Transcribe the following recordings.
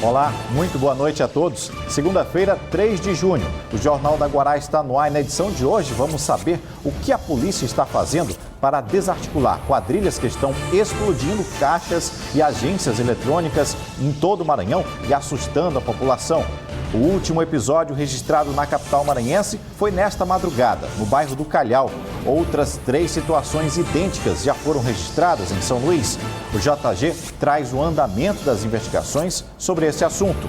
Olá, muito boa noite a todos. Segunda-feira, 3 de junho. O Jornal da Guará está no ar e na edição de hoje vamos saber o que a polícia está fazendo para desarticular quadrilhas que estão explodindo caixas e agências eletrônicas em todo o Maranhão e assustando a população. O último episódio registrado na capital maranhense foi nesta madrugada, no bairro do Calhau. Outras 3 situações idênticas já foram registradas em São Luís. O JG traz o andamento das investigações sobre esse assunto.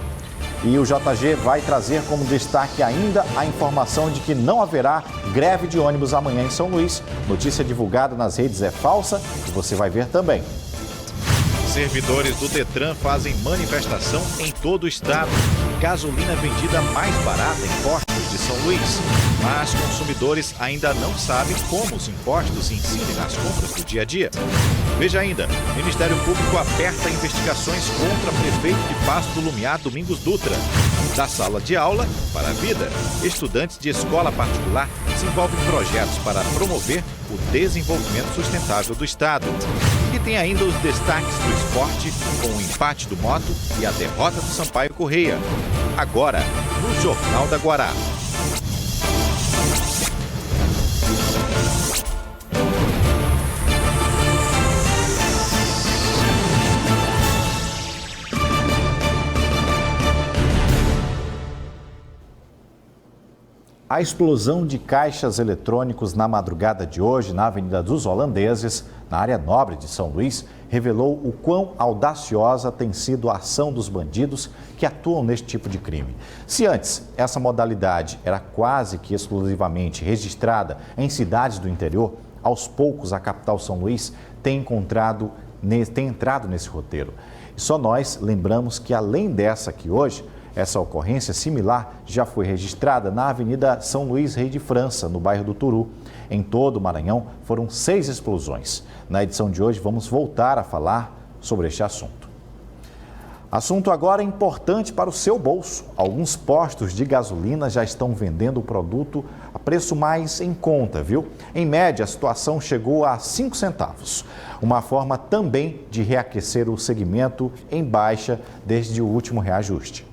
E o JG vai trazer como destaque ainda a informação de que não haverá greve de ônibus amanhã em São Luís. Notícia divulgada nas redes é falsa e você vai ver também. Servidores do Detran fazem manifestação em todo o estado. Gasolina vendida mais barata em postos de São Luís. Mas consumidores ainda não sabem como os impostos incidem nas compras do dia a dia. Veja ainda, o Ministério Público aperta investigações contra prefeito de Passo do Lumiar, Domingos Dutra. Da sala de aula para a vida, estudantes de escola particular desenvolvem projetos para promover o desenvolvimento sustentável do estado. E tem ainda os destaques do esporte, com o empate do Moto e a derrota do Sampaio Corrêa. Agora, no Jornal da Guará. A explosão de caixas eletrônicos na madrugada de hoje, na Avenida dos Holandeses, na área nobre de São Luís, revelou o quão audaciosa tem sido a ação dos bandidos que atuam neste tipo de crime. Se antes essa modalidade era quase que exclusivamente registrada em cidades do interior, aos poucos a capital São Luís tem entrado nesse roteiro. E só nós lembramos que além dessa aqui hoje, essa ocorrência similar já foi registrada na Avenida São Luís Rei de França, no bairro do Turu. Em todo o Maranhão, foram 6 explosões. Na edição de hoje, vamos voltar a falar sobre este assunto. Assunto agora importante para o seu bolso. Alguns postos de gasolina já estão vendendo o produto a preço mais em conta, viu? Em média, a situação chegou a 5 centavos. Uma forma também de reaquecer o segmento em baixa desde o último reajuste.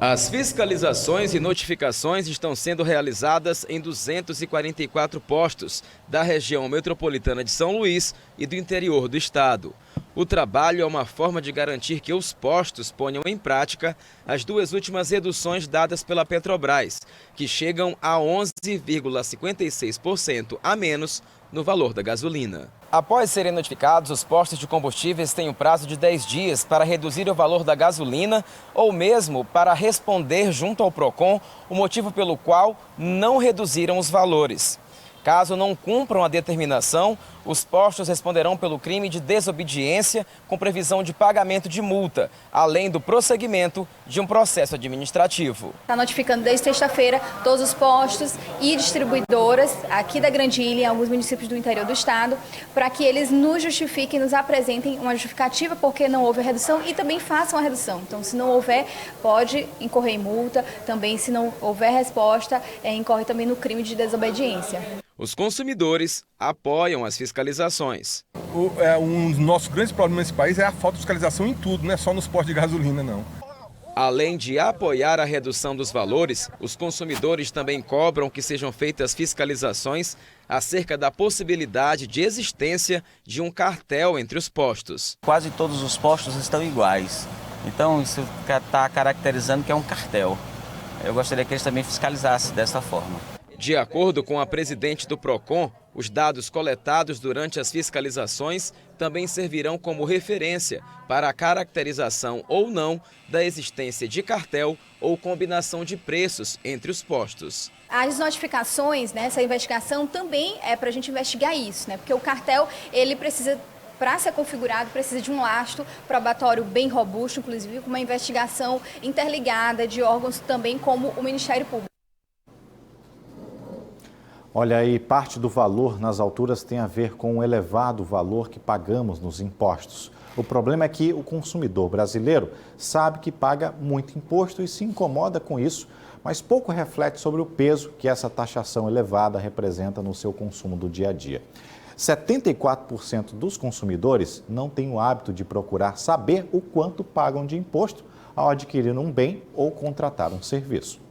As fiscalizações e notificações estão sendo realizadas em 244 postos da região metropolitana de São Luís e do interior do estado. O trabalho é uma forma de garantir que os postos ponham em prática as 2 últimas reduções dadas pela Petrobras, que chegam a 11,56% a menos no valor da gasolina. Após serem notificados, os postos de combustíveis têm o prazo de 10 dias para reduzir o valor da gasolina ou mesmo para responder junto ao PROCON o motivo pelo qual não reduziram os valores. Caso não cumpram a determinação, os postos responderão pelo crime de desobediência com previsão de pagamento de multa, além do prosseguimento de um processo administrativo. Está notificando desde sexta-feira todos os postos e distribuidoras aqui da Grande Ilha, em alguns municípios do interior do estado, para que eles nos justifiquem, nos apresentem uma justificativa porque não houve a redução e também façam a redução. Então, se não houver, pode incorrer em multa. Também, se não houver resposta, incorre também no crime de desobediência. Os consumidores apoiam as fiscalizações. Um dos nossos grandes problemas nesse país é a falta de fiscalização em tudo, não é só nos postos de gasolina, não. Além de apoiar a redução dos valores, os consumidores também cobram que sejam feitas fiscalizações acerca da possibilidade de existência de um cartel entre os postos. Quase todos os postos estão iguais, então isso está caracterizando que é um cartel. Eu gostaria que eles também fiscalizassem dessa forma. De acordo com a presidente do PROCON, os dados coletados durante as fiscalizações também servirão como referência para a caracterização ou não da existência de cartel ou combinação de preços entre os postos. As notificações, essa investigação também é para a gente investigar isso, porque o cartel ele precisa, para ser configurado, precisa de um lastro probatório bem robusto, inclusive com uma investigação interligada de órgãos também como o Ministério Público. Olha aí, parte do valor nas alturas tem a ver com o elevado valor que pagamos nos impostos. O problema é que o consumidor brasileiro sabe que paga muito imposto e se incomoda com isso, mas pouco reflete sobre o peso que essa taxação elevada representa no seu consumo do dia a dia. 74% dos consumidores não têm o hábito de procurar saber o quanto pagam de imposto ao adquirir um bem ou contratar um serviço.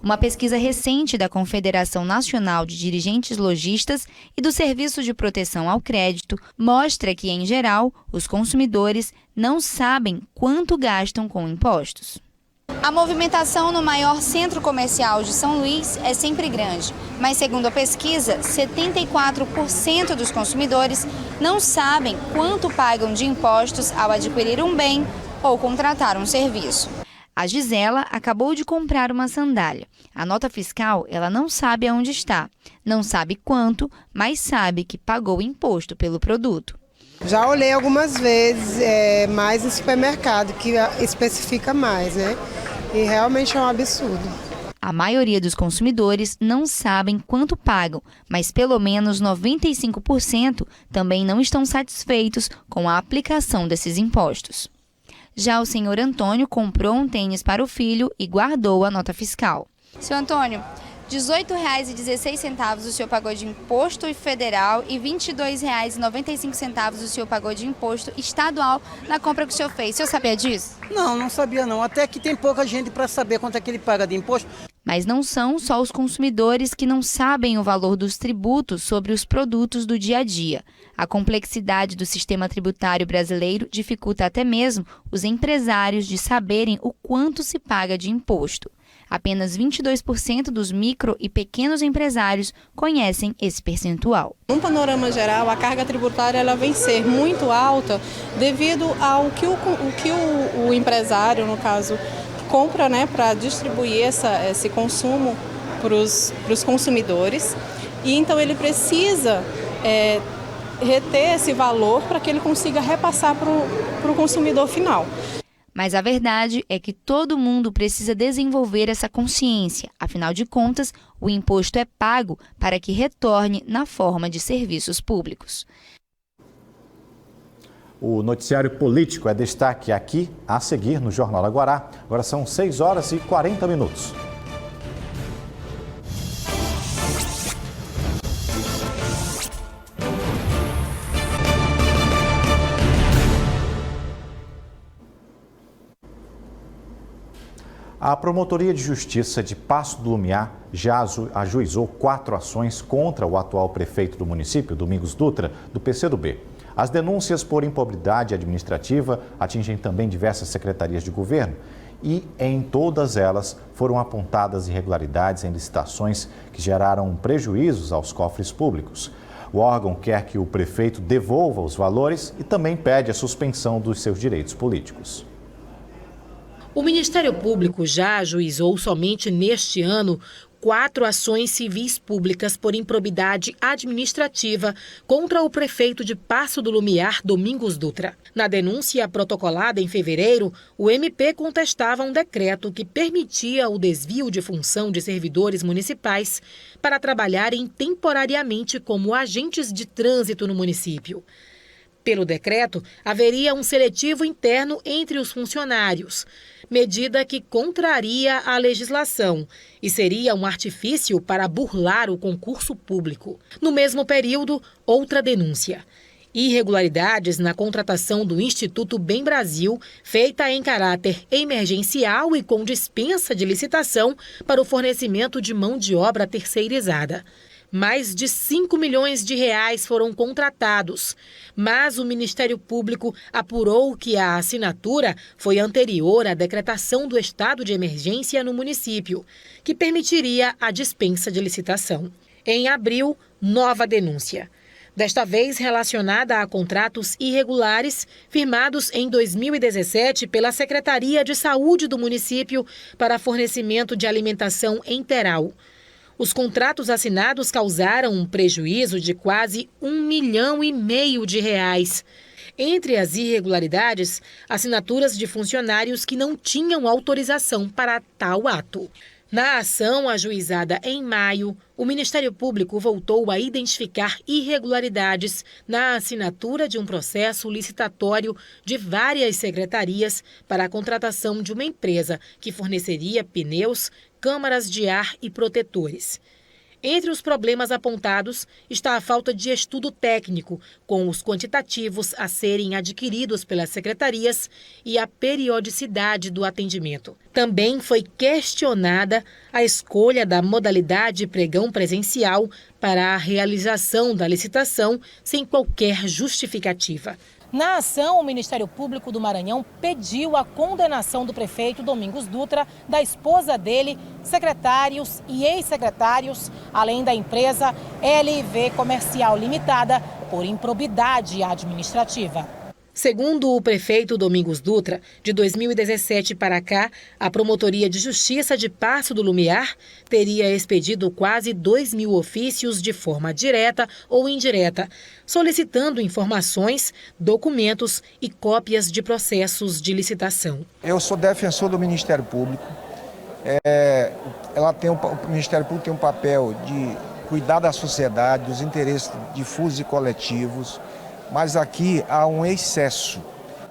Uma pesquisa recente da Confederação Nacional de Dirigentes Lojistas e do Serviço de Proteção ao Crédito mostra que, em geral, os consumidores não sabem quanto gastam com impostos. A movimentação no maior centro comercial de São Luís é sempre grande, mas, segundo a pesquisa, 74% dos consumidores não sabem quanto pagam de impostos ao adquirir um bem ou contratar um serviço. A Gisela acabou de comprar uma sandália. A nota fiscal, ela não sabe aonde está. Não sabe quanto, mas sabe que pagou imposto pelo produto. Já olhei algumas vezes, mais em supermercado, que especifica mais, né? E realmente é um absurdo. A maioria dos consumidores não sabem quanto pagam, mas pelo menos 95% também não estão satisfeitos com a aplicação desses impostos. Já o senhor Antônio comprou um tênis para o filho e guardou a nota fiscal. Senhor Antônio, R$ 18,16 o senhor pagou de imposto federal e R$ 22,95 o senhor pagou de imposto estadual na compra que o senhor fez. O senhor sabia disso? Não sabia não. Até que tem pouca gente para saber quanto é que ele paga de imposto. Mas não são só os consumidores que não sabem o valor dos tributos sobre os produtos do dia a dia. A complexidade do sistema tributário brasileiro dificulta até mesmo os empresários de saberem o quanto se paga de imposto. Apenas 22% dos micro e pequenos empresários conhecem esse percentual. No panorama geral, a carga tributária ela vem ser muito alta devido ao que o empresário, no caso, compra, né, para distribuir esse consumo para os consumidores. E então ele precisa reter esse valor para que ele consiga repassar para o consumidor final. Mas a verdade é que todo mundo precisa desenvolver essa consciência. Afinal de contas, o imposto é pago para que retorne na forma de serviços públicos. O noticiário político é destaque aqui, a seguir no Jornal da Guará. Agora são 6h40. A Promotoria de Justiça de Paço do Lumiar já ajuizou 4 ações contra o atual prefeito do município, Domingos Dutra, do PCdoB. As denúncias por improbidade administrativa atingem também diversas secretarias de governo e, em todas elas, foram apontadas irregularidades em licitações que geraram prejuízos aos cofres públicos. O órgão quer que o prefeito devolva os valores e também pede a suspensão dos seus direitos políticos. O Ministério Público já ajuizou somente neste ano 4 ações civis públicas por improbidade administrativa contra o prefeito de Paço do Lumiar, Domingos Dutra. Na denúncia protocolada em fevereiro, o MP contestava um decreto que permitia o desvio de função de servidores municipais para trabalharem temporariamente como agentes de trânsito no município. Pelo decreto, haveria um seletivo interno entre os funcionários, medida que contraria a legislação e seria um artifício para burlar o concurso público. No mesmo período, outra denúncia. Irregularidades na contratação do Instituto Bem Brasil, feita em caráter emergencial e com dispensa de licitação para o fornecimento de mão de obra terceirizada. Mais de 5 milhões de reais foram contratados, mas o Ministério Público apurou que a assinatura foi anterior à decretação do estado de emergência no município, que permitiria a dispensa de licitação. Em abril, nova denúncia. Desta vez relacionada a contratos irregulares firmados em 2017 pela Secretaria de Saúde do município para fornecimento de alimentação enteral. Os contratos assinados causaram um prejuízo de quase R$ 1,5 milhão de reais. Entre as irregularidades, assinaturas de funcionários que não tinham autorização para tal ato. Na ação ajuizada em maio, o Ministério Público voltou a identificar irregularidades na assinatura de um processo licitatório de várias secretarias para a contratação de uma empresa que forneceria pneus, câmaras de ar e protetores. Entre os problemas apontados está a falta de estudo técnico, com os quantitativos a serem adquiridos pelas secretarias e a periodicidade do atendimento. Também foi questionada a escolha da modalidade pregão presencial para a realização da licitação sem qualquer justificativa. Na ação, o Ministério Público do Maranhão pediu a condenação do prefeito Domingos Dutra, da esposa dele, secretários e ex-secretários, além da empresa LIV Comercial Limitada, por improbidade administrativa. Segundo o prefeito Domingos Dutra, de 2017 para cá, a Promotoria de Justiça de Paço do Lumiar teria expedido quase 2.000 ofícios de forma direta ou indireta, solicitando informações, documentos e cópias de processos de licitação. Eu sou defensor do Ministério Público. O Ministério Público tem um papel de cuidar da sociedade, dos interesses difusos e coletivos. Mas aqui há um excesso.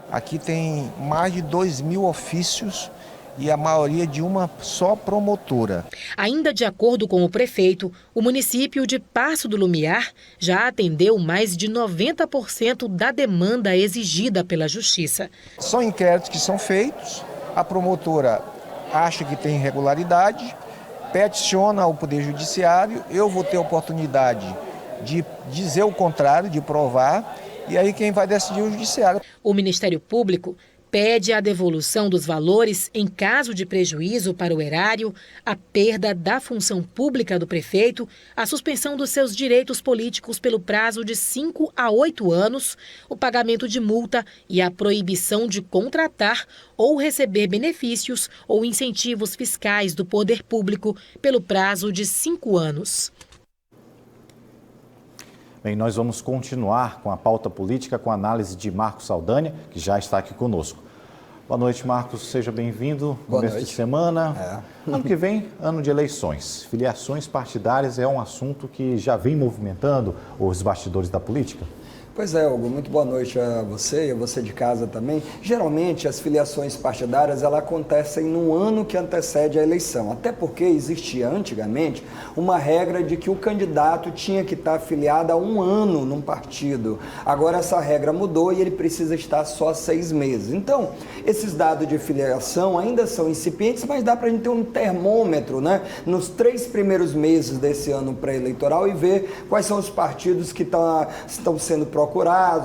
Aqui tem mais de 2.000 ofícios e a maioria de uma só promotora. Ainda de acordo com o prefeito, o município de Paço do Lumiar já atendeu mais de 90% da demanda exigida pela Justiça. São inquéritos que são feitos, a promotora acha que tem irregularidade, peticiona ao Poder Judiciário, eu vou ter oportunidade de dizer o contrário, de provar, e aí quem vai decidir é o Judiciário. O Ministério Público pede a devolução dos valores em caso de prejuízo para o erário, a perda da função pública do prefeito, a suspensão dos seus direitos políticos pelo prazo de 5 a 8 anos, o pagamento de multa e a proibição de contratar ou receber benefícios ou incentivos fiscais do poder público pelo prazo de 5 anos. Bem, nós vamos continuar com a pauta política com a análise de Marcos Saldanha, que já está aqui conosco. Boa noite, Marcos. Seja bem-vindo. Começo de semana. Ano que vem, ano de eleições. Filiações partidárias é um assunto que já vem movimentando os bastidores da política? Pois é, Hugo, muito boa noite a você e a você de casa também. Geralmente, as filiações partidárias elas acontecem no ano que antecede a eleição, até porque existia antigamente uma regra de que o candidato tinha que estar afiliado há 1 ano num partido. Agora essa regra mudou e ele precisa estar só 6 meses. Então, esses dados de filiação ainda são incipientes, mas dá para a gente ter um termômetro, né, nos 3 primeiros meses desse ano pré-eleitoral e ver quais são os partidos que estão sendo procurados,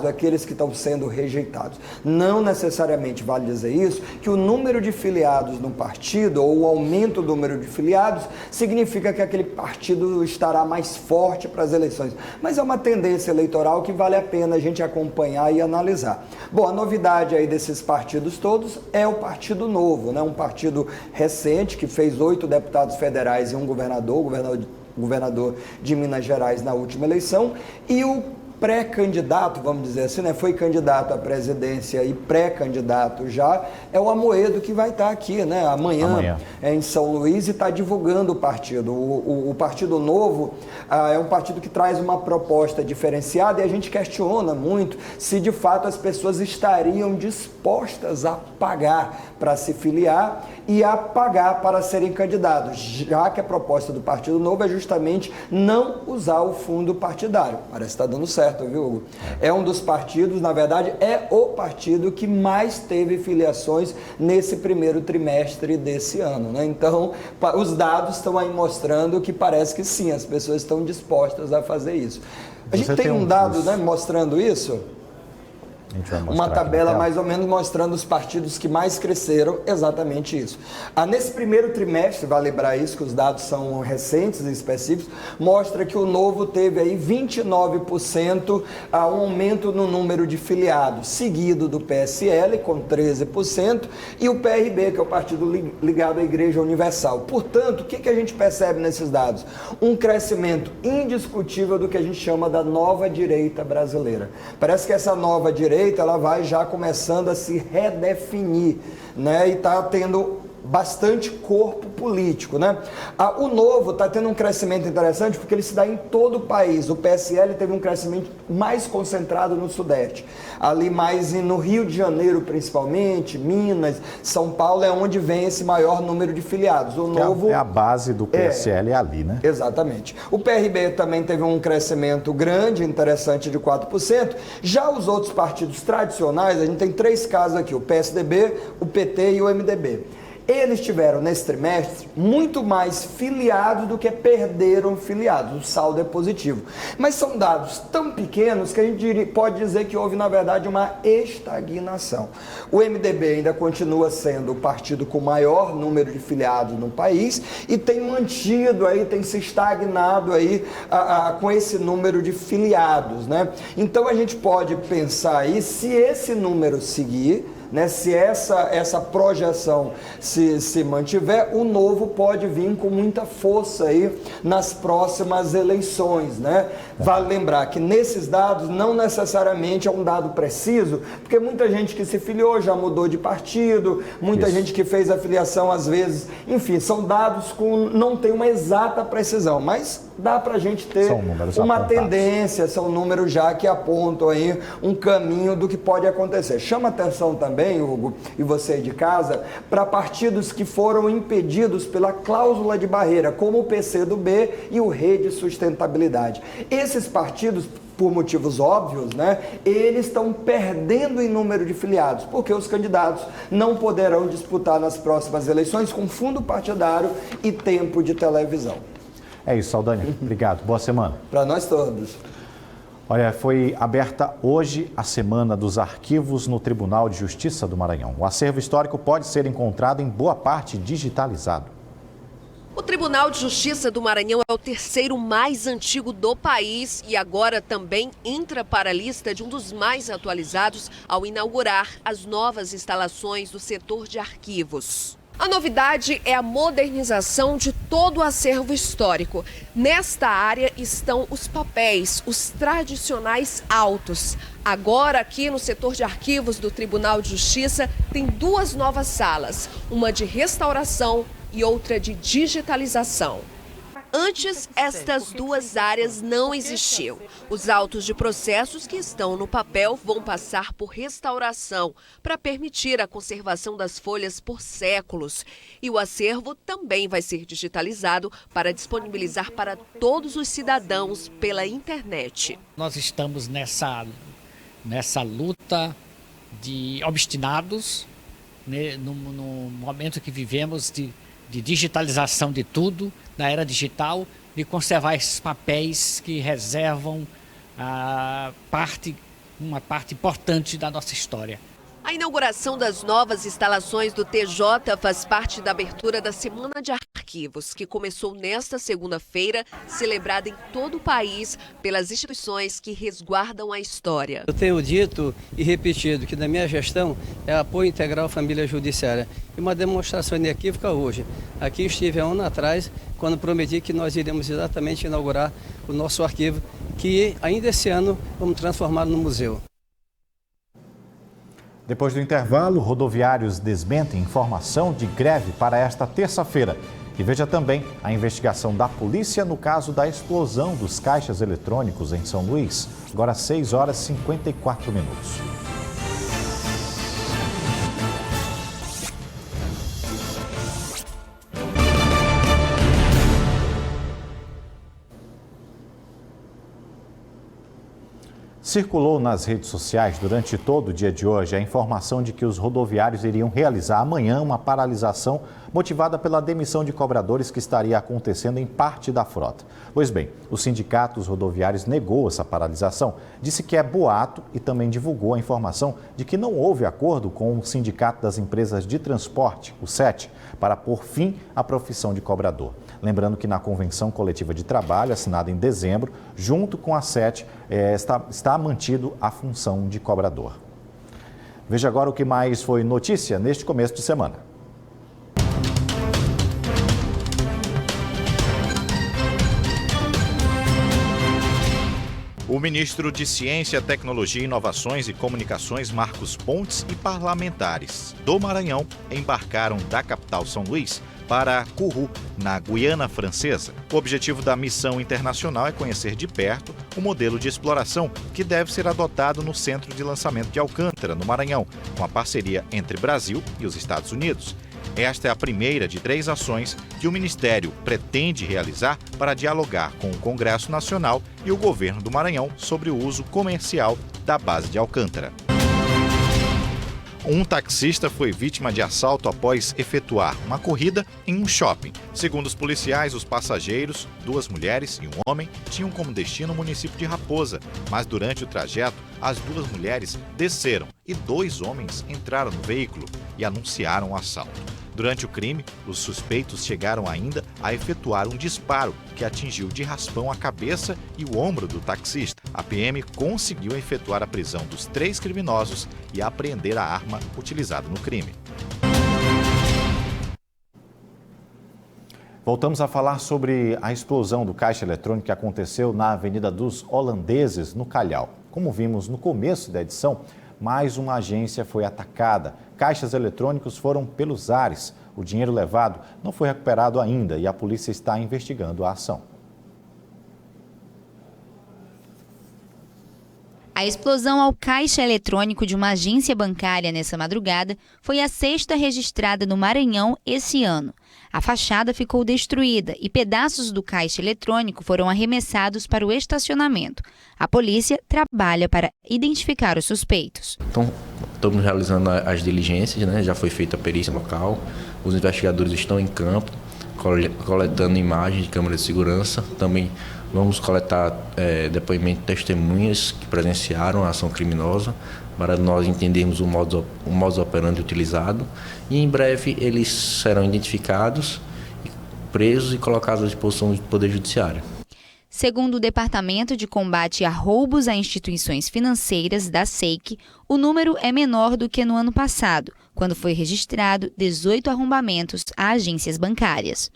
aqueles que estão sendo rejeitados. Não necessariamente vale dizer isso, que o número de filiados no partido ou o aumento do número de filiados significa que aquele partido estará mais forte para as eleições. Mas é uma tendência eleitoral que vale a pena a gente acompanhar e analisar. Bom, a novidade aí desses partidos todos é o Partido Novo, né? Um partido recente que fez 8 deputados federais e um governador de Minas Gerais na última eleição, e o pré-candidato, vamos dizer assim, né? Foi candidato à presidência e pré-candidato já, é o Amoedo, que vai estar aqui, né? Amanhã. Em São Luís, e está divulgando o partido. O Partido Novo é um partido que traz uma proposta diferenciada e a gente questiona muito se de fato as pessoas estariam dispostas a pagar para se filiar e a pagar para serem candidatos, já que a proposta do Partido Novo é justamente não usar o fundo partidário. Parece que está dando certo, viu, Hugo? É um dos partidos, na verdade, é o partido que mais teve filiações nesse primeiro trimestre desse ano, né? Então, os dados estão aí mostrando que parece que sim, as pessoas estão dispostas a fazer isso. A gente tem um dado, né, mostrando isso? Uma tabela mais ou menos mostrando os partidos que mais cresceram, exatamente isso. Nesse primeiro trimestre, vale lembrar isso, que os dados são recentes e específicos, mostra que o Novo teve aí 29% um aumento no número de filiados, seguido do PSL com 13% e o PRB, que é o partido ligado à Igreja Universal. Portanto, o que a gente percebe nesses dados? Um crescimento indiscutível do que a gente chama da nova direita brasileira. Parece que essa nova direita ela vai já começando a se redefinir, né? E está tendo bastante corpo político, né? O Novo está tendo um crescimento interessante porque ele se dá em todo o país. O PSL teve um crescimento mais concentrado no Sudeste, ali mais no Rio de Janeiro principalmente, Minas, São Paulo é onde vem esse maior número de filiados. O Novo é a base do PSL ali, né? Exatamente. O PRB também teve um crescimento grande, interessante, de 4%. Já os outros partidos tradicionais, a gente tem 3 casos aqui, o PSDB, o PT e o MDB. Eles tiveram, nesse trimestre, muito mais filiados do que perderam filiados. O saldo é positivo. Mas são dados tão pequenos que a gente pode dizer que houve, na verdade, uma estagnação. O MDB ainda continua sendo o partido com maior número de filiados no país e tem mantido aí, tem se estagnado aí com esse número de filiados, né? Então a gente pode pensar aí, se esse número seguir, né, se essa projeção se mantiver, o Novo pode vir com muita força aí nas próximas eleições, né? Vale lembrar que nesses dados não necessariamente é um dado preciso, porque muita gente que se filiou já mudou de partido, muita gente que fez a filiação às vezes, enfim, são dados com não tem uma exata precisão, mas dá pra gente ter uma tendência, são números já que apontam aí um caminho do que pode acontecer. Chama atenção também, Hugo, e você de casa, para partidos que foram impedidos pela cláusula de barreira, como o PCdoB e o Rede Sustentabilidade. Esses partidos, por motivos óbvios, né, eles estão perdendo em número de filiados, porque os candidatos não poderão disputar nas próximas eleições com fundo partidário e tempo de televisão. É isso, Saldanha. Obrigado. Boa semana. Para nós todos. Olha, foi aberta hoje a Semana dos Arquivos no Tribunal de Justiça do Maranhão. O acervo histórico pode ser encontrado em boa parte digitalizado. O Tribunal de Justiça do Maranhão é o terceiro mais antigo do país e agora também entra para a lista de um dos mais atualizados ao inaugurar as novas instalações do setor de arquivos. A novidade é a modernização de todo o acervo histórico. Nesta área estão os papéis, os tradicionais autos. Agora, aqui no setor de arquivos do Tribunal de Justiça, tem 2 novas salas, uma de restauração e outra de digitalização. Antes, estas 2 áreas não existiam. Os autos de processos que estão no papel vão passar por restauração para permitir a conservação das folhas por séculos. E o acervo também vai ser digitalizado para disponibilizar para todos os cidadãos pela internet. Nós estamos nessa luta de obstinados, né, no momento que vivemos de digitalização de tudo, da era digital, de conservar esses papéis que reservam uma parte importante da nossa história. A inauguração das novas instalações do TJ faz parte da abertura da Semana de Arquivos, que começou nesta segunda-feira, celebrada em todo o país pelas instituições que resguardam a história. Eu tenho dito e repetido que na minha gestão é apoio integral à família judiciária. E uma demonstração inequívoca hoje. Aqui estive há um ano atrás, quando prometi que nós iremos exatamente inaugurar o nosso arquivo, que ainda esse ano vamos transformá-lo no museu. Depois do intervalo, rodoviários desmentem informação de greve para esta terça-feira. E veja também a investigação da polícia no caso da explosão dos caixas eletrônicos em São Luís. Agora 6 horas e 54 minutos. Circulou nas redes sociais durante todo o dia de hoje a informação de que os rodoviários iriam realizar amanhã uma paralisação motivada pela demissão de cobradores que estaria acontecendo em parte da frota. Pois bem, o Sindicato dos Rodoviários negou essa paralisação, disse que é boato e também divulgou a informação de que não houve acordo com o Sindicato das Empresas de Transporte, o SET, para pôr fim à profissão de cobrador. Lembrando que na Convenção Coletiva de Trabalho, assinada em dezembro, junto com a SET, está mantido a função de cobrador. Veja agora o que mais foi notícia neste começo de semana. O ministro de Ciência, Tecnologia, Inovações e Comunicações, Marcos Pontes, e parlamentares do Maranhão embarcaram da capital São Luís para Kourou, na Guiana Francesa. O objetivo da missão internacional é conhecer de perto o modelo de exploração que deve ser adotado no Centro de Lançamento de Alcântara, no Maranhão, com a parceria entre Brasil e os Estados Unidos. Esta é a primeira de 3 ações que o Ministério pretende realizar para dialogar com o Congresso Nacional e o governo do Maranhão sobre o uso comercial da base de Alcântara. Um taxista foi vítima de assalto após efetuar uma corrida em um shopping. Segundo os policiais, os passageiros, 2 mulheres e um homem, tinham como destino o município de Raposa, mas durante o trajeto, as 2 mulheres desceram e 2 homens entraram no veículo e anunciaram o assalto. Durante o crime, os suspeitos chegaram ainda a efetuar um disparo que atingiu de raspão a cabeça e o ombro do taxista. A PM conseguiu efetuar a prisão dos 3 criminosos e apreender a arma utilizada no crime. Voltamos a falar sobre a explosão do caixa eletrônico que aconteceu na Avenida dos Holandeses, no Calhau. Como vimos no começo da edição, mais uma agência foi atacada. Caixas eletrônicos foram pelos ares. O dinheiro levado não foi recuperado ainda e a polícia está investigando a ação. A explosão ao caixa eletrônico de uma agência bancária nessa madrugada foi a 6ª registrada no Maranhão esse ano. A fachada ficou destruída e pedaços do caixa eletrônico foram arremessados para o estacionamento. A polícia trabalha para identificar os suspeitos. Então, estamos realizando as diligências, né? Já foi feita a perícia local, os investigadores estão em campo, coletando imagens de câmera de segurança. Também vamos coletar depoimento de testemunhas que presenciaram a ação criminosa, para nós entendermos o modus operandi utilizado. E em breve eles serão identificados, presos e colocados à disposição do Poder Judiciário. Segundo o Departamento de Combate a Roubos a Instituições Financeiras, da SEIC, o número é menor do que no ano passado, quando foi registrado 18 arrombamentos a agências bancárias.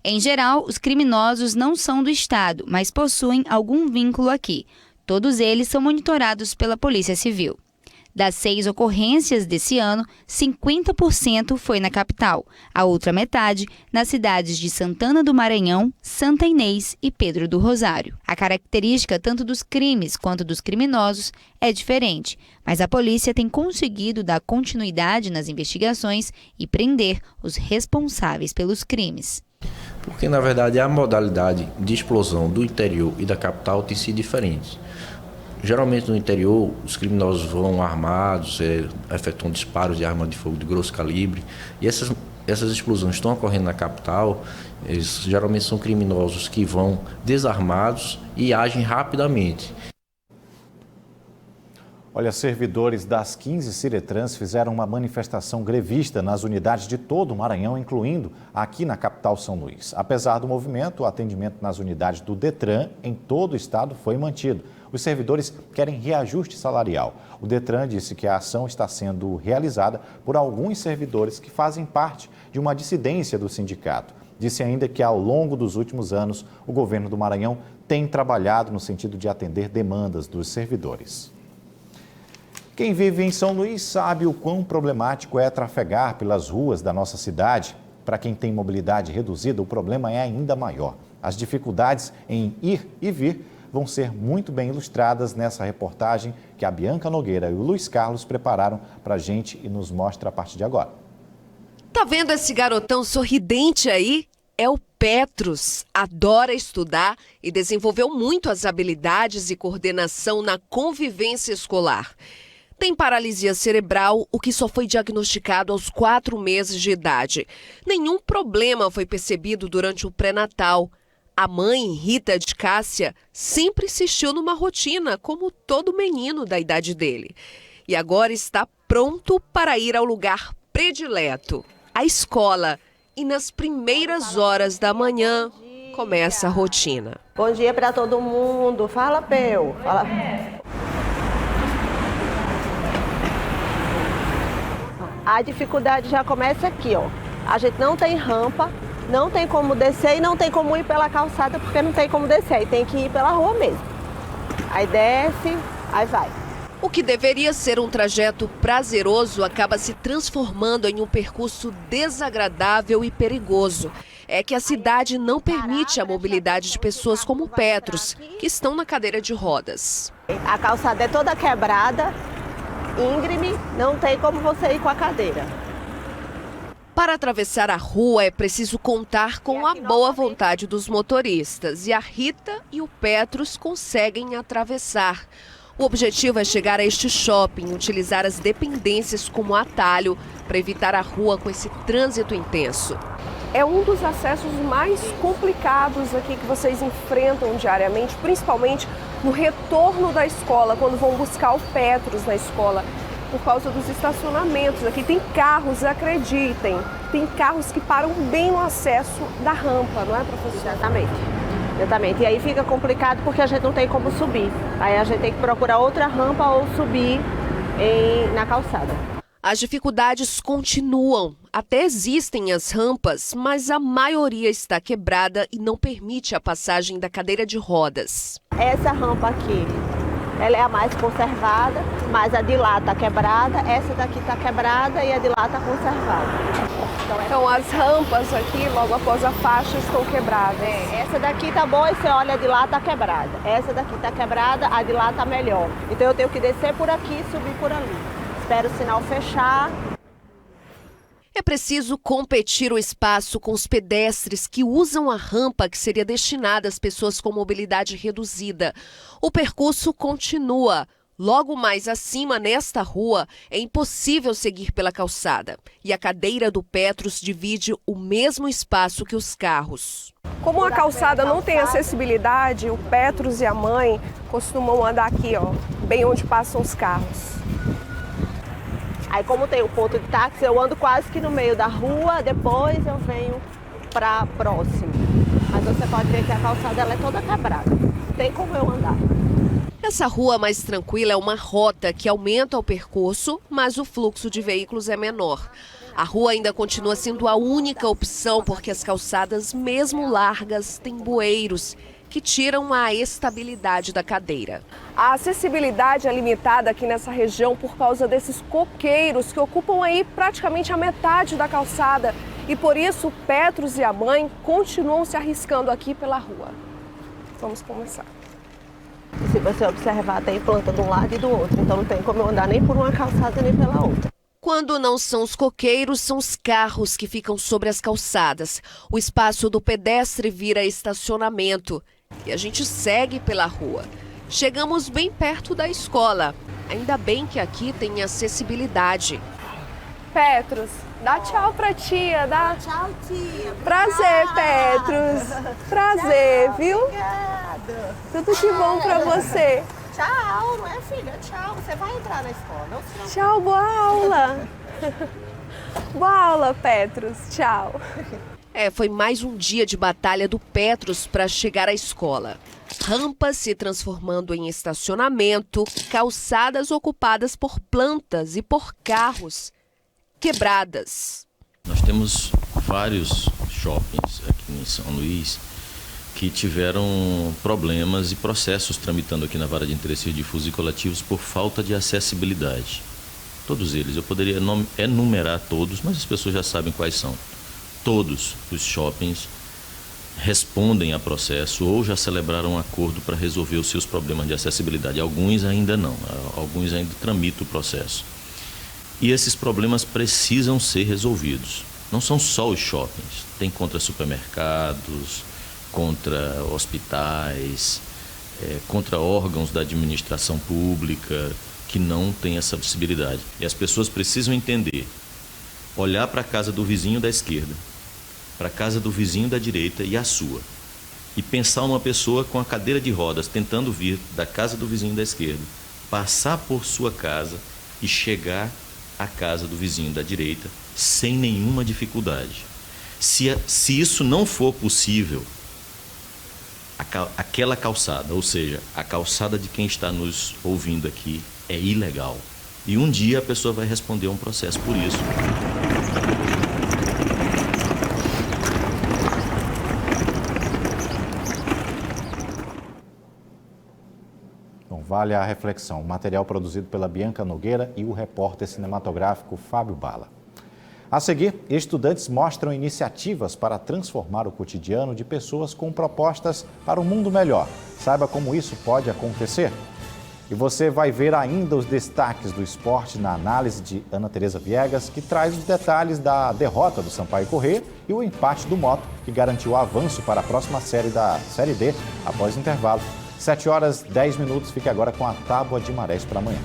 Em geral, os criminosos não são do Estado, mas possuem algum vínculo aqui. Todos eles são monitorados pela Polícia Civil. Das 6 ocorrências desse ano, 50% foi na capital, a outra metade nas cidades de Santana do Maranhão, Santa Inês e Pedro do Rosário. A característica tanto dos crimes quanto dos criminosos é diferente, mas a polícia tem conseguido dar continuidade nas investigações e prender os responsáveis pelos crimes. Porque, na verdade, a modalidade de explosão do interior e da capital tem sido diferente. Geralmente no interior, os criminosos vão armados, efetuam disparos de arma de fogo de grosso calibre. E essas explosões estão ocorrendo na capital, eles geralmente são criminosos que vão desarmados e agem rapidamente. Olha, servidores das 15 Ciretrans fizeram uma manifestação grevista nas unidades de todo o Maranhão, incluindo aqui na capital São Luís. Apesar do movimento, o atendimento nas unidades do Detran em todo o estado foi mantido. Os servidores querem reajuste salarial. O Detran disse que a ação está sendo realizada por alguns servidores que fazem parte de uma dissidência do sindicato. Disse ainda que ao longo dos últimos anos, o governo do Maranhão tem trabalhado no sentido de atender demandas dos servidores. Quem vive em São Luís sabe o quão problemático é trafegar pelas ruas da nossa cidade. Para quem tem mobilidade reduzida, o problema é ainda maior. As dificuldades em ir e vir vão ser muito bem ilustradas nessa reportagem que a Bianca Nogueira e o Luiz Carlos prepararam para a gente e nos mostra a partir de agora. Tá vendo esse garotão sorridente aí? É o Petrus. Adora estudar e desenvolveu muito as habilidades e coordenação na convivência escolar. Tem paralisia cerebral, o que só foi diagnosticado aos 4 meses de idade. Nenhum problema foi percebido durante o pré-natal. A mãe, Rita de Cássia, sempre insistiu numa rotina, como todo menino da idade dele. E agora está pronto para ir ao lugar predileto, a escola. E nas primeiras horas da manhã, começa a rotina. Bom dia para todo mundo. Fala, Peu. Fala. A dificuldade já começa aqui, ó. A gente não tem rampa, não tem como descer e não tem como ir pela calçada porque não tem como descer, aí tem que ir pela rua mesmo. Aí desce, aí vai. O que deveria ser um trajeto prazeroso acaba se transformando em um percurso desagradável e perigoso. É que a cidade não permite a mobilidade de pessoas como Petros, que estão na cadeira de rodas. A calçada é toda quebrada, íngreme, não tem como você ir com a cadeira. Para atravessar a rua é preciso contar com a boa vontade dos motoristas. E a Rita e o Petros conseguem atravessar. O objetivo é chegar a este shopping, utilizar as dependências como atalho para evitar a rua com esse trânsito intenso. É um dos acessos mais complicados aqui que vocês enfrentam diariamente, principalmente no retorno da escola, quando vão buscar o Petros na escola, por causa dos estacionamentos. Aqui tem carros, acreditem, tem carros que param bem no acesso da rampa, não é, professor? Exatamente. E aí fica complicado porque a gente não tem como subir. Aí a gente tem que procurar outra rampa ou subir na calçada. As dificuldades continuam. Até existem as rampas, mas a maioria está quebrada e não permite a passagem da cadeira de rodas. Essa rampa aqui, ela é a mais conservada, mas a de lá está quebrada, essa daqui está quebrada e a de lá está conservada. Então as rampas aqui, logo após a faixa, estão quebradas. Essa daqui tá boa e você olha, a de lá tá quebrada. Essa daqui tá quebrada, a de lá tá melhor. Então eu tenho que descer por aqui e subir por ali. Espero o sinal fechar. É preciso competir o espaço com os pedestres que usam a rampa que seria destinada às pessoas com mobilidade reduzida. O percurso continua. Logo mais acima, nesta rua, é impossível seguir pela calçada. E a cadeira do Petros divide o mesmo espaço que os carros. Como a calçada não tem acessibilidade, o Petros e a mãe costumam andar aqui, ó, bem onde passam os carros. Aí como tem o ponto de táxi, eu ando quase que no meio da rua, depois eu venho para próximo. Mas você pode ver que a calçada ela é toda quebrada. Tem como eu andar. Essa rua mais tranquila é uma rota que aumenta o percurso, mas o fluxo de veículos é menor. A rua ainda continua sendo a única opção porque as calçadas, mesmo largas, têm bueiros que tiram a estabilidade da cadeira. A acessibilidade é limitada aqui nessa região por causa desses coqueiros que ocupam aí praticamente a metade da calçada. E por isso, Petros e a mãe continuam se arriscando aqui pela rua. Vamos começar. Se você observar, tem planta de um lado e do outro, então não tem como eu andar nem por uma calçada nem pela outra. Quando não são os coqueiros, são os carros que ficam sobre as calçadas. O espaço do pedestre vira estacionamento e a gente segue pela rua. Chegamos bem perto da escola. Ainda bem que aqui tem acessibilidade. Petros, dá tchau pra tia, dá. Tchau, tia. Prazer, Petros. Prazer, viu? Obrigada. Tudo de bom pra você. Tchau, não é, filha? Tchau. Você vai entrar na escola. Não se preocupe. Tchau, boa aula. Boa aula, Petros. Tchau. Foi mais um dia de batalha do Petros para chegar à escola. Rampas se transformando em estacionamento, calçadas ocupadas por plantas e por carros quebradas. Nós temos vários shoppings aqui em São Luís que tiveram problemas e processos tramitando aqui na Vara de Interesses Difusos e Coletivos por falta de acessibilidade. Todos eles, eu poderia enumerar todos, mas as pessoas já sabem quais são. Todos os shoppings respondem a processo ou já celebraram um acordo para resolver os seus problemas de acessibilidade. Alguns ainda não, alguns ainda tramitam o processo. E esses problemas precisam ser resolvidos. Não são só os shoppings, tem contra supermercados, contra hospitais, contra órgãos da administração pública que não têm essa acessibilidade. E as pessoas precisam entender, olhar para a casa do vizinho da esquerda, para a casa do vizinho da direita e a sua. E pensar uma pessoa com a cadeira de rodas tentando vir da casa do vizinho da esquerda, passar por sua casa e chegar à casa do vizinho da direita sem nenhuma dificuldade. Se isso não for possível, aquela calçada, ou seja, a calçada de quem está nos ouvindo aqui, é ilegal. E um dia a pessoa vai responder a um processo por isso. vale a reflexão. Material produzido pela Bianca Nogueira e o repórter cinematográfico Fábio Bala. A seguir, estudantes mostram iniciativas para transformar o cotidiano de pessoas com propostas para um mundo melhor. Saiba como isso pode acontecer. E você vai ver ainda os destaques do esporte na análise de Ana Tereza Viegas, que traz os detalhes da derrota do Sampaio Corrêa e o empate do Moto, que garantiu o avanço para a próxima série da Série D após o intervalo. 7h10. Fique agora com a Tábua de Marés para amanhã.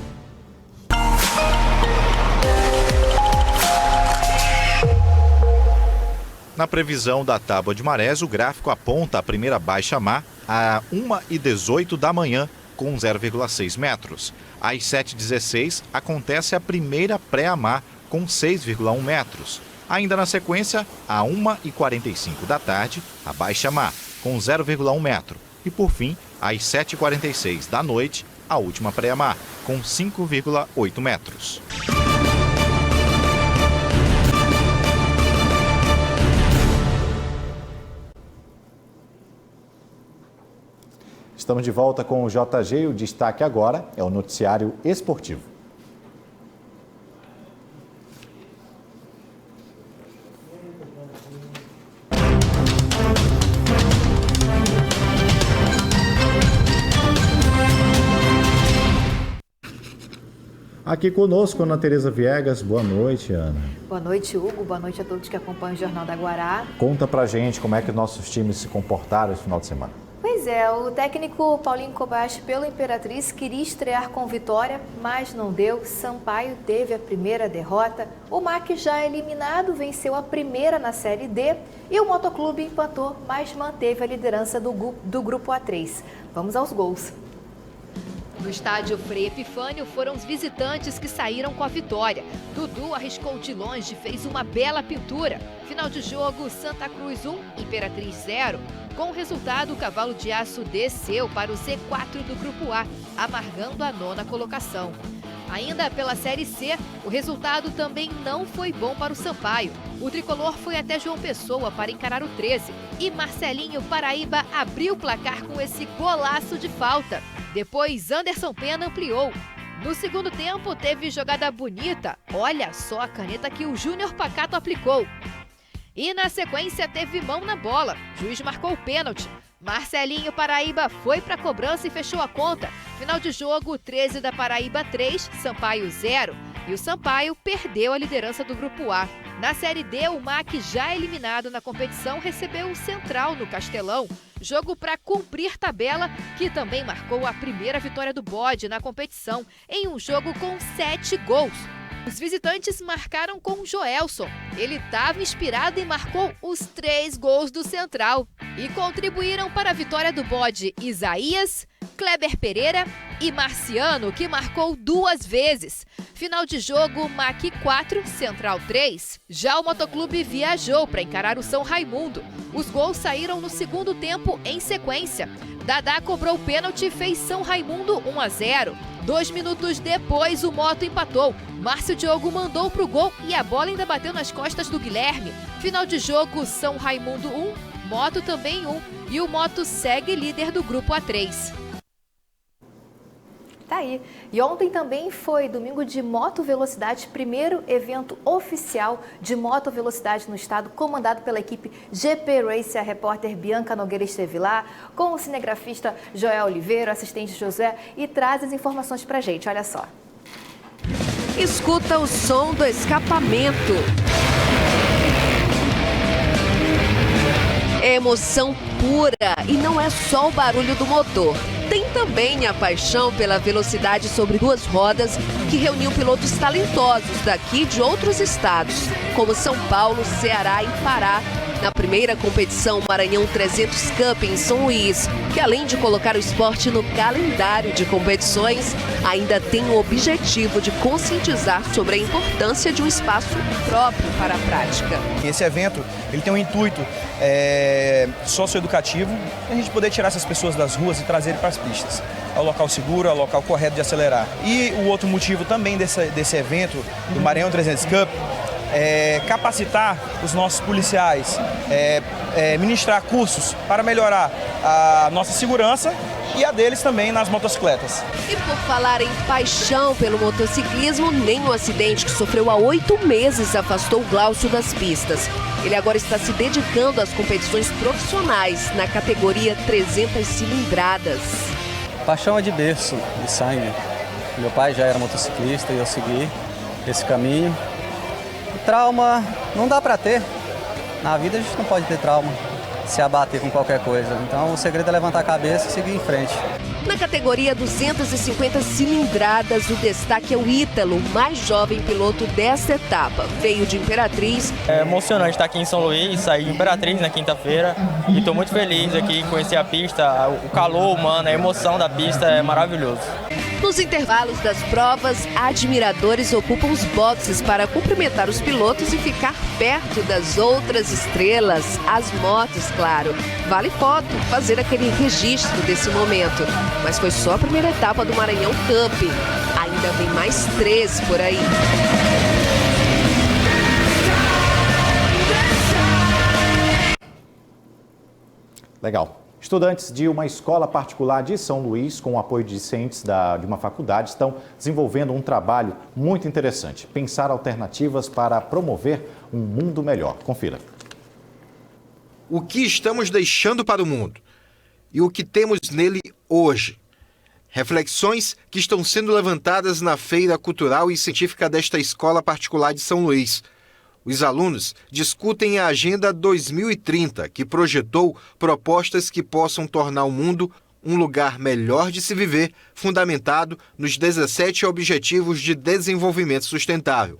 Na previsão da Tábua de Marés, o gráfico aponta a primeira baixa-mar a 1h18 da manhã, com 0,6 metros. Às 7h16, acontece a primeira pré-amar, com 6,1 metros. Ainda na sequência, a 1h45 da tarde, a baixa-mar, com 0,1 metro. E, por fim, às 7h46 da noite, a última pré-amar, com 5,8 metros. Estamos de volta com o JG e o destaque agora é o noticiário esportivo. Aqui conosco, Ana Tereza Viegas. Boa noite, Ana. Boa noite, Hugo. Boa noite a todos que acompanham o Jornal da Guará. Conta pra gente como é que nossos times se comportaram esse final de semana. Pois é, o técnico Paulinho Kobayashi pelo Imperatriz queria estrear com vitória, mas não deu. Sampaio teve a primeira derrota. O MAC, já eliminado, venceu a primeira na Série D. E o Motoclube empatou, mas manteve a liderança do Grupo A3. Vamos aos gols. No estádio Frei Epifânio, foram os visitantes que saíram com a vitória. Dudu arriscou de longe, fez uma bela pintura. Final de jogo, Santa Cruz 1, Imperatriz 0. Com o resultado, o Cavalo de Aço desceu para o Z4 do Grupo A, amargando a 9ª colocação. Ainda pela Série C, o resultado também não foi bom para o Sampaio. O tricolor foi até João Pessoa para encarar o 13 e Marcelinho Paraíba abriu o placar com esse golaço de falta. Depois, Anderson Pena ampliou. No segundo tempo, teve jogada bonita. Olha só a caneta que o Júnior Pacato aplicou. E na sequência, teve mão na bola. O juiz marcou o pênalti. Marcelinho Paraíba foi para a cobrança e fechou a conta. Final de jogo, 13 da Paraíba 3, Sampaio 0. E o Sampaio perdeu a liderança do Grupo A. Na Série D, o MAC, já eliminado na competição, recebeu o Central no Castelão. Jogo para cumprir tabela, que também marcou a primeira vitória do Bode na competição, em um jogo com 7 gols. Os visitantes marcaram com o Joelson. Ele estava inspirado e marcou os 3 gols do Central. E contribuíram para a vitória do Bode Isaías, Kleber Pereira e Marciano, que marcou 2 vezes. Final de jogo, MAC 4, Central 3. Já o Motoclube viajou para encarar o São Raimundo. Os gols saíram no segundo tempo em sequência. Dadá cobrou o pênalti e fez São Raimundo 1-0. 2 minutos depois, o Moto empatou. Márcio Diogo mandou pro gol e a bola ainda bateu nas costas do Guilherme. Final de jogo, São Raimundo 1, Moto também 1. E o Moto segue líder do Grupo A3. Tá aí. E ontem também foi domingo de Moto Velocidade, primeiro evento oficial de Moto Velocidade no estado, comandado pela equipe GP Race. A repórter Bianca Nogueira esteve lá, com o cinegrafista Joel Oliveira, assistente José, e traz as informações pra gente. Olha só. Escuta o som do escapamento. É emoção pura e não é só o barulho do motor. Tem também a paixão pela velocidade sobre 2 rodas, que reuniu pilotos talentosos daqui de outros estados, como São Paulo, Ceará e Pará, na primeira competição Maranhão 300 Cup em São Luís, que além de colocar o esporte no calendário de competições, ainda tem o objetivo de conscientizar sobre a importância de um espaço próprio para a prática. Esse evento ele tem um intuito socioeducativo, a gente poder tirar essas pessoas das ruas e trazer para as pistas. É o local seguro, é o local correto de acelerar. E o outro motivo também desse evento, do Maranhão 300 Cup, capacitar os nossos policiais, ministrar cursos para melhorar a nossa segurança e a deles também nas motocicletas. E por falar em paixão pelo motociclismo, nem o acidente que sofreu há 8 meses afastou o Glaucio das pistas. Ele agora está se dedicando às competições profissionais na categoria 300 cilindradas. Paixão é de berço, de sangue. Meu pai já era motociclista e eu segui esse caminho. Trauma não dá para ter. Na vida a gente não pode ter trauma, se abater com qualquer coisa. Então o segredo é levantar a cabeça e seguir em frente. Na categoria 250 cilindradas, o destaque é o Ítalo, o mais jovem piloto desta etapa. Veio de Imperatriz. É emocionante estar aqui em São Luís, sair de Imperatriz na quinta-feira. E estou muito feliz aqui em conhecer a pista, o calor humano, a emoção da pista é maravilhoso. Nos intervalos das provas, admiradores ocupam os boxes para cumprimentar os pilotos e ficar perto das outras estrelas, as motos, claro. Vale foto, fazer aquele registro desse momento. Mas foi só a primeira etapa do Maranhão Cup. Ainda vem mais 3 por aí. Legal. Estudantes de uma escola particular de São Luís, com o apoio de discentes de uma faculdade, estão desenvolvendo um trabalho muito interessante. Pensar alternativas para promover um mundo melhor. Confira. O que estamos deixando para o mundo e o que temos nele hoje. Reflexões que estão sendo levantadas na Feira Cultural e Científica desta escola particular de São Luís. Os alunos discutem a Agenda 2030, que projetou propostas que possam tornar o mundo um lugar melhor de se viver, fundamentado nos 17 Objetivos de Desenvolvimento Sustentável.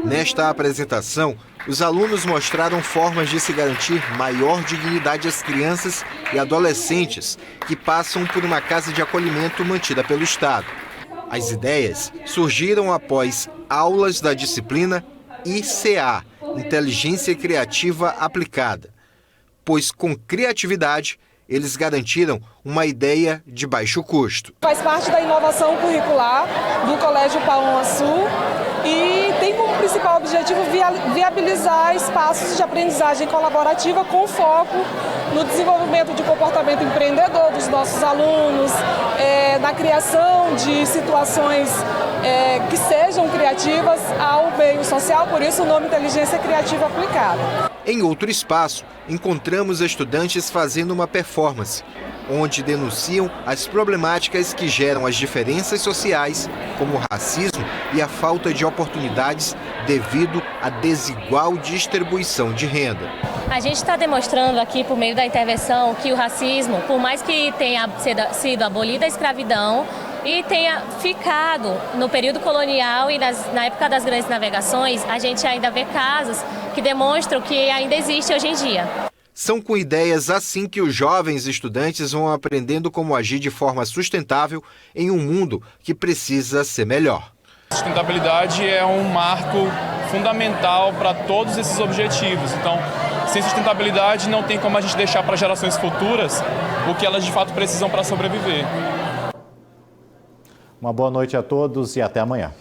Nesta apresentação, os alunos mostraram formas de se garantir maior dignidade às crianças e adolescentes que passam por uma casa de acolhimento mantida pelo Estado. As ideias surgiram após aulas da disciplina ICA, Inteligência Criativa Aplicada, pois com criatividade eles garantiram uma ideia de baixo custo. Faz parte da inovação curricular do Colégio Paulo Sul e tem como principal objetivo viabilizar espaços de aprendizagem colaborativa com foco no desenvolvimento de comportamento empreendedor dos nossos alunos, na criação de situações que sejam criativas ao meio social, por isso o nome Inteligência Criativa Aplicada. Em outro espaço, encontramos estudantes fazendo uma performance, onde denunciam as problemáticas que geram as diferenças sociais, como o racismo e a falta de oportunidades devido à desigual distribuição de renda. A gente está demonstrando aqui, por meio da intervenção, que o racismo, por mais que tenha sido abolida a escravidão e tenha ficado no período colonial e na época das grandes navegações, a gente ainda vê casos que demonstram que ainda existe hoje em dia. São com ideias assim que os jovens estudantes vão aprendendo como agir de forma sustentável em um mundo que precisa ser melhor. Sustentabilidade é um marco fundamental para todos esses objetivos. Então, sem sustentabilidade não tem como a gente deixar para gerações futuras o que elas de fato precisam para sobreviver. Uma boa noite a todos e até amanhã.